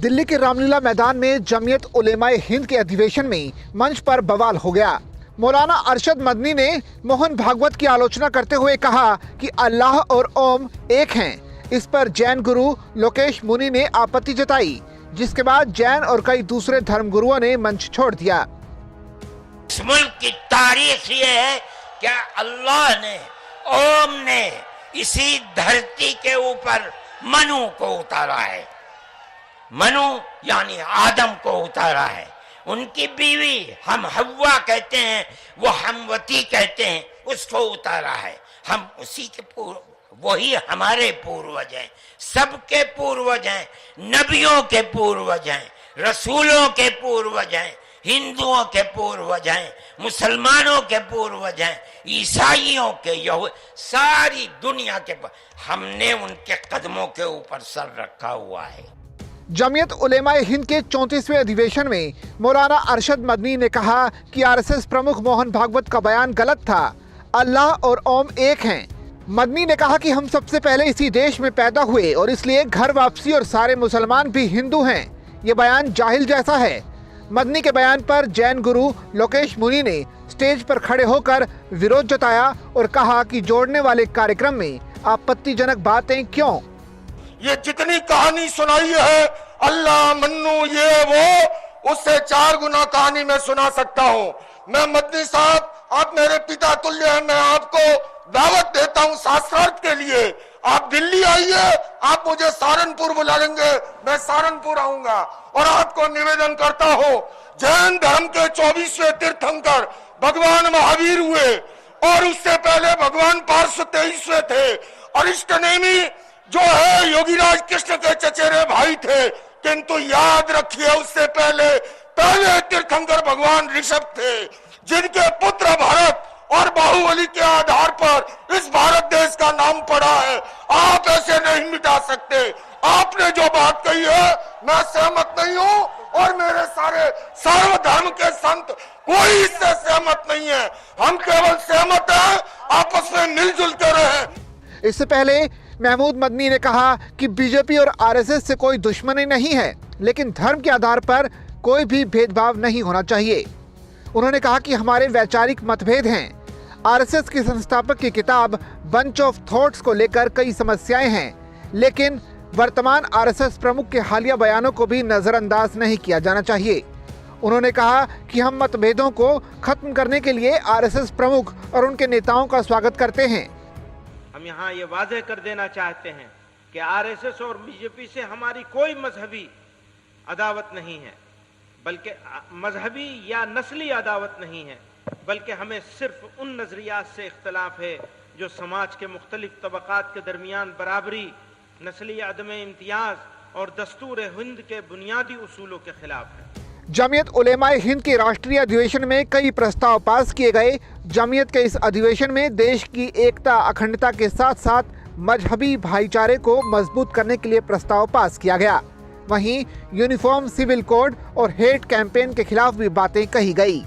दिल्ली के रामलीला मैदान में जमीयत उलेमाए हिंद के अधिवेशन में मंच पर बवाल हो गया। मौलाना अरशद मदनी ने मोहन भागवत की आलोचना करते हुए कहा कि अल्लाह और ओम एक हैं। इस पर जैन गुरु लोकेश मुनि ने आपत्ति जताई, जिसके बाद जैन और कई दूसरे धर्मगुरुओं ने मंच छोड़ दिया। इस मुल्क की तारीख ये है कि अल्लाह ने, ओम ने इसी धरती के ऊपर मनु को उतारा है। मनु यानी आदम को उतारा है। उनकी बीवी हम हव्वा कहते हैं, वो हमवती कहते हैं, उसको उतारा है। हम उसी के वही हमारे पूर्वज हैं, सबके पूर्वज हैं, नबियों के पूर्वज हैं, रसूलों के पूर्वज हैं, हिंदुओं के पूर्वज हैं, मुसलमानों के पूर्वज हैं, ईसाइयों के, सारी दुनिया के हमने उनके कदमों के ऊपर सर रखा हुआ है। जमीयत उलेमाए हिंद के 34वें अधिवेशन में मौलाना अरशद मदनी ने कहा कि आरएसएस प्रमुख मोहन भागवत का बयान गलत था। अल्लाह और ओम एक हैं। मदनी ने कहा कि हम सबसे पहले इसी देश में पैदा हुए और इसलिए घर वापसी और सारे मुसलमान भी हिंदू हैं। ये बयान जाहिल जैसा है। मदनी के बयान पर जैन गुरु लोकेश मुनि ने स्टेज पर खड़े होकर विरोध जताया और कहा कि जोड़ने वाले कार्यक्रम में आपत्तिजनक बातें क्यों? ये जितनी कहानी सुनाई है अल्लाह मन्नू ये वो, उससे 4 गुना कहानी मैं सुना सकता हूँ। मैं मदनी साहब, आप मेरे पिता तुल्य हैं, मैं आपको दावत देता हूँ शास्त्रार्थ के लिए। आप दिल्ली आइए, आप मुझे सहारनपुर बुला लेंगे, मैं सहारनपुर आऊंगा। और आपको निवेदन करता हूँ, जैन धर्म के 24वें तीर्थंकर भगवान महावीर हुए और उससे पहले भगवान पार्श 23वें थे। अरिष्टनेमी जो है योगीराज कृष्ण के चचेरे भाई थे, किंतु याद रखिए उससे पहले तीर्थंकर भगवान ऋषभ थे, जिनके पुत्र भरत और बाहुबली के आधार पर इस भारत देश का नाम पड़ा है। आप ऐसे नहीं मिटा सकते। आपने जो बात कही है मैं सहमत नहीं हूँ और मेरे सारे सर्वधर्म के संत कोई इससे सहमत नहीं है। हम केवल सहमत हैं आपस में मिलजुल कर रहे। इससे पहले महमूद मदनी ने कहा कि बीजेपी और आरएसएस से कोई दुश्मनी नहीं है, लेकिन धर्म के आधार पर कोई भी भेदभाव नहीं होना चाहिए। उन्होंने कहा कि हमारे वैचारिक मतभेद हैं। आरएसएस के संस्थापक की किताब बंच ऑफ थॉट्स को लेकर कई समस्याएं हैं, लेकिन वर्तमान आरएसएस प्रमुख के हालिया बयानों को भी नजरअंदाज नहीं किया जाना चाहिए। उन्होंने कहा कि हम मतभेदों को खत्म करने के लिए आरएसएस प्रमुख और उनके नेताओं का स्वागत करते हैं। हम यहाँ ये वाज़ेह कर देना चाहते हैं कि आरएसएस और बीजेपी से हमारी कोई मजहबी अदावत नहीं है, बल्कि मजहबी या नस्ली अदावत नहीं है, बल्कि हमें सिर्फ उन नजरियात से इख्तलाफ है जो समाज के मुख्तलिफ तबकात के दरमियान बराबरी, नस्ली अदम इम्तियाज और दस्तूर हिंद के बुनियादी उसूलों के खिलाफ है। जमीयत उलेमाए हिंद के राष्ट्रीय अधिवेशन में कई प्रस्ताव पास किए गए। जमीयत के इस अधिवेशन में देश की एकता, अखंडता के साथ साथ मजहबी भाईचारे को मजबूत करने के लिए प्रस्ताव पास किया गया। वहीं यूनिफॉर्म सिविल कोड और हेट कैंपेन के खिलाफ भी बातें कही गई।